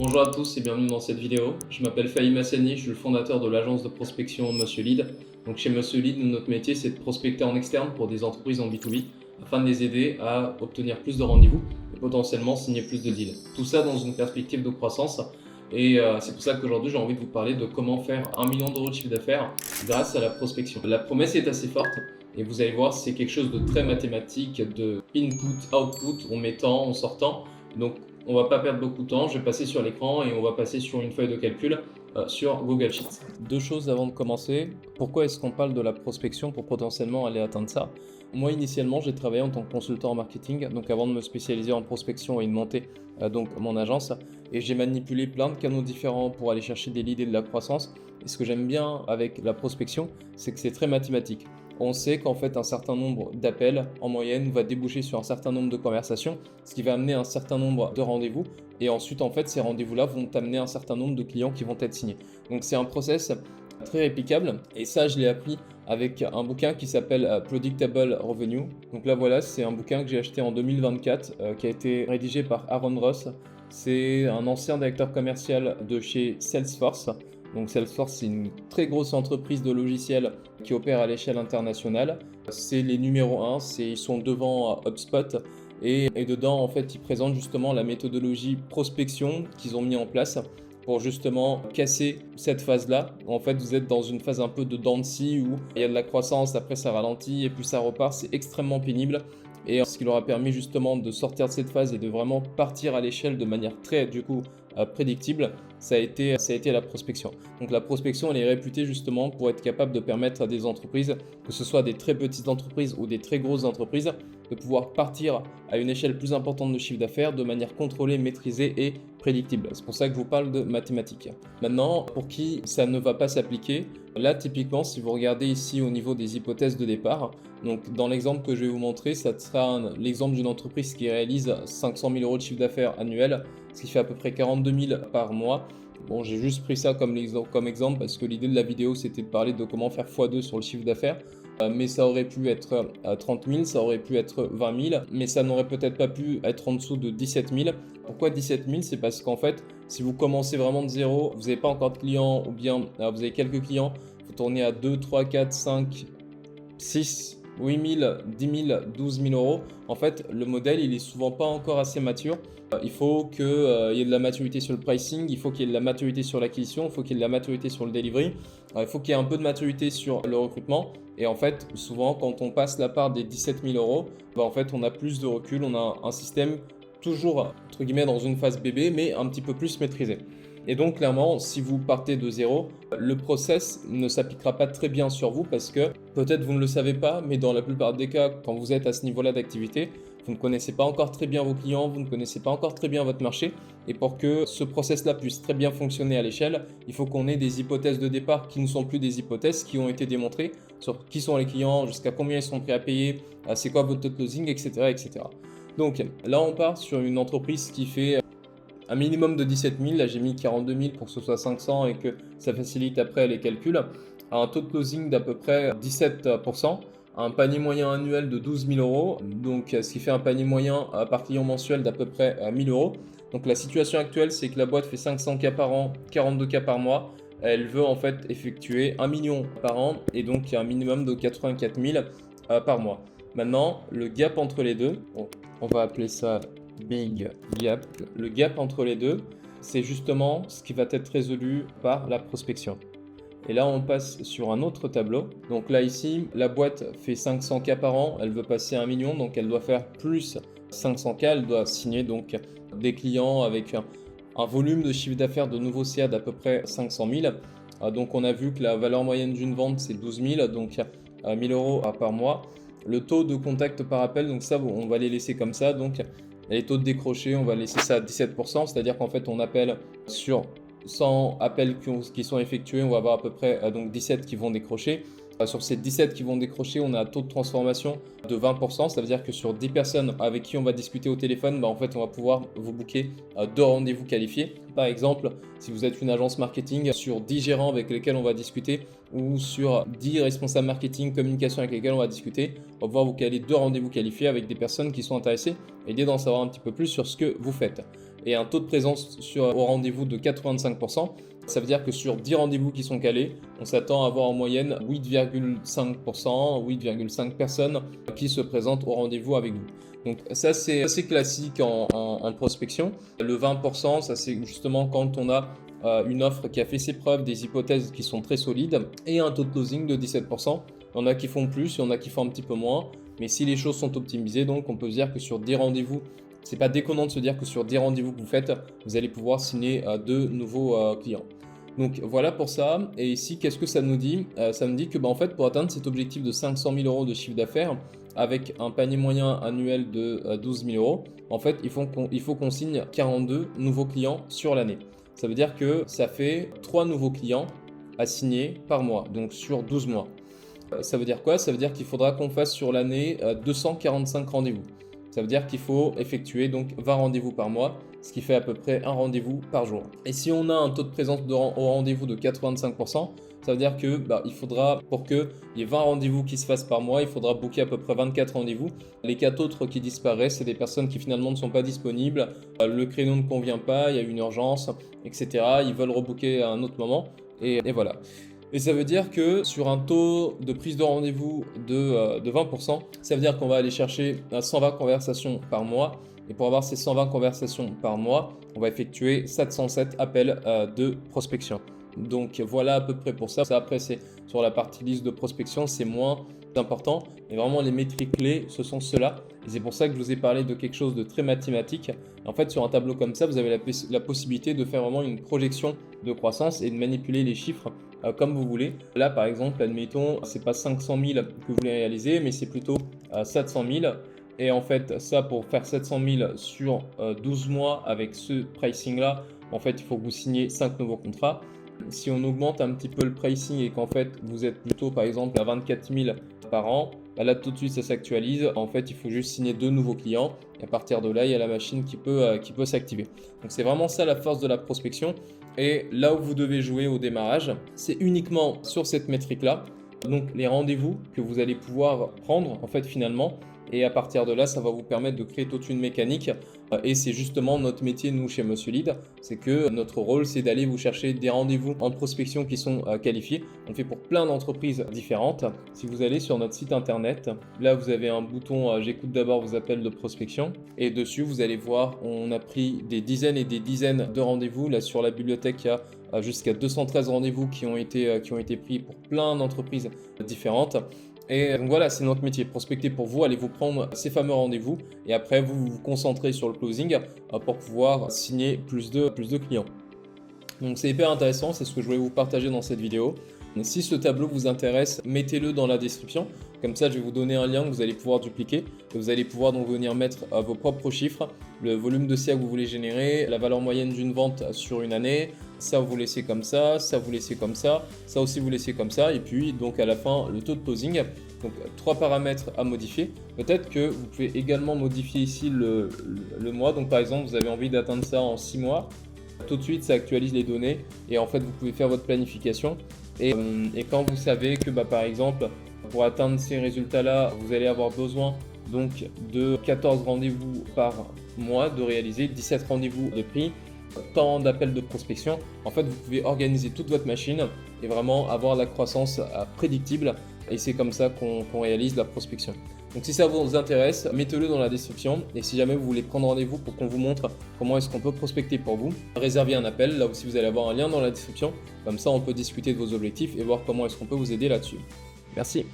Bonjour à tous et bienvenue dans cette vidéo. Je m'appelle Fahim Hassani, je suis le fondateur de l'agence de prospection Monsieur Lead. Donc chez Monsieur Lead, notre métier c'est de prospecter en externe pour des entreprises en B2B afin de les aider à obtenir plus de rendez-vous et potentiellement signer plus de deals. Tout ça dans une perspective de croissance et c'est pour ça qu'aujourd'hui j'ai envie de vous parler de comment faire 1 million d'euros de chiffre d'affaires grâce à la prospection. La promesse est assez forte et vous allez voir c'est quelque chose de très mathématique, de input-output, on mettant, en sortant. Donc on va pas perdre beaucoup de temps, je vais passer sur l'écran et on va passer sur une feuille de calcul sur Google Sheets. Deux choses avant de commencer. Pourquoi est-ce qu'on parle de la prospection pour potentiellement aller atteindre ça? Moi, initialement, j'ai travaillé en tant que consultant en marketing, donc avant de me spécialiser en prospection et de monter donc mon agence, et j'ai manipulé plein de canaux différents pour aller chercher des leads et de la croissance. Et ce que j'aime bien avec la prospection, c'est que c'est très mathématique. On sait qu'en fait un certain nombre d'appels en moyenne va déboucher sur un certain nombre de conversations, ce qui va amener un certain nombre de rendez-vous. Et ensuite, en fait, ces rendez-vous-là vont amener un certain nombre de clients qui vont être signés. Donc c'est un process très réplicable. Et ça, je l'ai appris avec un bouquin qui s'appelle Predictable Revenue. Donc là, voilà, c'est un bouquin que j'ai acheté en 2024, qui a été rédigé par Aaron Ross. C'est un ancien directeur commercial de chez Salesforce. Donc Salesforce, c'est une très grosse entreprise de logiciels qui opère à l'échelle internationale. C'est les numéros 1, ils sont devant HubSpot. Et dedans, en fait, ils présentent justement la méthodologie prospection qu'ils ont mis en place pour justement casser cette phase-là. En fait, vous êtes dans une phase un peu de dents de scie où il y a de la croissance, après ça ralentit et puis ça repart. C'est extrêmement pénible. Et ce qui leur a permis justement de sortir de cette phase et de vraiment partir à l'échelle de manière très, du coup, prédictible, ça a été la prospection. Donc la prospection, elle est réputée justement pour être capable de permettre à des entreprises, que ce soit des très petites entreprises ou des très grosses entreprises, de pouvoir partir à une échelle plus importante de chiffre d'affaires de manière contrôlée, maîtrisée et prédictible. C'est pour ça que je vous parle de mathématiques. Maintenant, pour qui ça ne va pas s'appliquer, là typiquement, si vous regardez ici au niveau des hypothèses de départ, donc dans l'exemple que je vais vous montrer, ça sera l'exemple d'une entreprise qui réalise 500 000 euros de chiffre d'affaires annuel, ce qui fait à peu près 42 000 par mois. Bon, j'ai juste pris ça comme exemple parce que l'idée de la vidéo, c'était de parler de comment faire x2 sur le chiffre d'affaires. Mais ça aurait pu être 30 000, ça aurait pu être 20 000, mais ça n'aurait peut-être pas pu être en dessous de 17 000. Pourquoi 17 000? C'est parce qu'en fait, si vous commencez vraiment de zéro, vous n'avez pas encore de clients ou bien vous avez quelques clients, vous tournez à 2, 3, 4, 5, 6, 8 000, 10 000, 12 000 euros. En fait, le modèle, il est souvent pas encore assez mature. Il faut qu'il y ait de la maturité sur le pricing, il faut qu'il y ait de la maturité sur l'acquisition, il faut qu'il y ait de la maturité sur le delivery, il faut qu'il y ait un peu de maturité sur le recrutement. Et en fait, souvent, quand on passe la part des 17 000 euros, en fait, on a plus de recul, on a un système toujours, entre guillemets, dans une phase bébé, mais un petit peu plus maîtrisé. Et donc, clairement, si vous partez de zéro, le process ne s'appliquera pas très bien sur vous parce que peut-être vous ne le savez pas, mais dans la plupart des cas, quand vous êtes à ce niveau-là d'activité, vous ne connaissez pas encore très bien vos clients, vous ne connaissez pas encore très bien votre marché. Et pour que ce process-là puisse très bien fonctionner à l'échelle, il faut qu'on ait des hypothèses de départ qui ne sont plus des hypothèses, qui ont été démontrées sur qui sont les clients, jusqu'à combien ils sont prêts à payer, c'est quoi votre taux de closing, etc., etc. Donc là, on part sur une entreprise qui fait un minimum de 17 000, là j'ai mis 42 000 pour que ce soit 500 et que ça facilite après les calculs, à un taux de closing d'à peu près 17%, un panier moyen annuel de 12 000 euros, donc ce qui fait un panier moyen par client mensuel d'à peu près 1 000 euros. Donc la situation actuelle, c'est que la boîte fait 500 cas par an, 42 cas par mois. Elle veut en fait effectuer 1 million par an et donc il y a un minimum de 84 000 par mois. Maintenant, le gap entre les deux, on va appeler ça Big Gap. Le gap entre les deux, c'est justement ce qui va être résolu par la prospection. Et là, on passe sur un autre tableau. Donc là, ici, la boîte fait 500 cas par an. Elle veut passer à 1 million, donc elle doit faire plus 500 cas. Elle doit signer donc des clients avec un volume de chiffre d'affaires de nouveaux CA d'à peu près 500 000. Donc on a vu que la valeur moyenne d'une vente, c'est 12 000, donc 1 000 euros par mois. Le taux de contact par appel, donc ça, on va les laisser comme ça. Donc les taux de décroché, on va laisser ça à 17%, c'est-à-dire qu'en fait, on appelle sur 100 appels qui sont effectués, on va avoir à peu près donc 17 qui vont décrocher. Sur ces 17 qui vont décrocher, on a un taux de transformation de 20%. Ça veut dire que sur 10 personnes avec qui on va discuter au téléphone, en fait, on va pouvoir vous booker 2 rendez-vous qualifiés. Par exemple, si vous êtes une agence marketing, sur 10 gérants avec lesquels on va discuter ou sur 10 responsables marketing, communication avec lesquels on va discuter, on va pouvoir vous caler 2 rendez-vous qualifiés avec des personnes qui sont intéressées et l'idée d'en savoir un petit peu plus sur ce que vous faites. et un taux de présence au rendez-vous de 85%. Ça veut dire que sur 10 rendez-vous qui sont calés, on s'attend à avoir en moyenne 8,5%, 8,5 personnes qui se présentent au rendez-vous avec vous. Donc ça c'est assez classique en prospection. Le 20%, ça c'est justement quand on a une offre qui a fait ses preuves, des hypothèses qui sont très solides et un taux de closing de 17%. Il y en a qui font plus, il y en a qui font un petit peu moins. Mais si les choses sont optimisées, donc on peut se dire que sur 10 rendez-vous, c'est pas déconnant de se dire que sur 10 rendez-vous que vous faites, vous allez pouvoir signer 2 nouveaux clients. Donc voilà pour ça. Et ici, qu'est-ce que ça nous dit? Ça nous dit que en fait, pour atteindre cet objectif de 500 000 euros de chiffre d'affaires, avec un panier moyen annuel de 12 000 euros, en fait, il faut qu'on signe 42 nouveaux clients sur l'année. Ça veut dire que ça fait 3 nouveaux clients à signer par mois, donc sur 12 mois. Ça veut dire quoi? Ça veut dire qu'il faudra qu'on fasse sur l'année 245 rendez-vous. Ça veut dire qu'il faut effectuer donc 20 rendez-vous par mois, ce qui fait à peu près un rendez-vous par jour. Et si on a un taux de présence au rendez-vous de 85%, ça veut dire que il faudra, pour qu'il y ait 20 rendez-vous qui se fassent par mois, il faudra booker à peu près 24 rendez-vous. Les 4 autres qui disparaissent, c'est des personnes qui finalement ne sont pas disponibles, le créneau ne convient pas, il y a une urgence, etc. Ils veulent rebooker à un autre moment, et voilà. Et ça veut dire que sur un taux de prise de rendez-vous de 20%, ça veut dire qu'on va aller chercher 120 conversations par mois. Et pour avoir ces 120 conversations par mois, on va effectuer 707 appels de prospection. Donc voilà à peu près pour ça. Après, c'est sur la partie liste de prospection, c'est moins important. Et vraiment, les métriques clés, ce sont ceux-là. Et c'est pour ça que je vous ai parlé de quelque chose de très mathématique. En fait, sur un tableau comme ça, vous avez la possibilité de faire vraiment une projection de croissance et de manipuler les chiffres comme vous voulez. Là, par exemple, admettons, c'est pas 500 000 que vous voulez réaliser, mais c'est plutôt 700 000. Et en fait, ça, pour faire 700 000 sur 12 mois avec ce pricing-là, en fait, il faut que vous signiez 5 nouveaux contrats. Si on augmente un petit peu le pricing et qu'en fait, vous êtes plutôt, par exemple, à 24 000 par an, là, tout de suite, ça s'actualise. En fait, il faut juste signer 2 nouveaux clients. Et à partir de là, il y a la machine qui peut s'activer. Donc, c'est vraiment ça la force de la prospection. Et là où vous devez jouer au démarrage, c'est uniquement sur cette métrique-là. Donc, les rendez-vous que vous allez pouvoir prendre, en fait, finalement. Et à partir de là, ça va vous permettre de créer toute une mécanique. Et c'est justement notre métier, nous, chez Monsieur Lead. C'est que notre rôle, c'est d'aller vous chercher des rendez-vous en prospection qui sont qualifiés. On le fait pour plein d'entreprises différentes. Si vous allez sur notre site internet, là, vous avez un bouton J'écoute d'abord vos appels de prospection. Et dessus, vous allez voir, on a pris des dizaines et des dizaines de rendez-vous. Là, sur la bibliothèque, il y a jusqu'à 213 rendez-vous qui ont été pris pour plein d'entreprises différentes. Et donc voilà, c'est notre métier, prospecter pour vous, allez vous prendre ces fameux rendez-vous et après vous vous concentrez sur le closing pour pouvoir signer plus de clients. Donc c'est hyper intéressant, c'est ce que je voulais vous partager dans cette vidéo. Si ce tableau vous intéresse, mettez-le dans la description. Comme ça, je vais vous donner un lien que vous allez pouvoir dupliquer. Et vous allez pouvoir donc venir mettre vos propres chiffres, le volume de CA que vous voulez générer, la valeur moyenne d'une vente sur une année. Ça, vous laissez comme ça vous laissez comme ça aussi vous laissez comme ça. Et puis, donc à la fin, le taux de closing. Donc, 3 paramètres à modifier. Peut-être que vous pouvez également modifier ici le mois. Donc, par exemple, vous avez envie d'atteindre ça en 6 mois. Tout de suite, ça actualise les données. Et en fait, vous pouvez faire votre planification. Et quand vous savez que par exemple, pour atteindre ces résultats-là, vous allez avoir besoin donc de 14 rendez-vous par mois de réaliser, 17 rendez-vous de prix, tant d'appels de prospection. En fait, vous pouvez organiser toute votre machine et vraiment avoir la croissance prédictible. Et c'est comme ça qu'on réalise la prospection. Donc si ça vous intéresse, mettez-le dans la description. Et si jamais vous voulez prendre rendez-vous pour qu'on vous montre comment est-ce qu'on peut prospecter pour vous, réservez un appel. Là aussi, vous allez avoir un lien dans la description. Comme ça, on peut discuter de vos objectifs et voir comment est-ce qu'on peut vous aider là-dessus. Merci.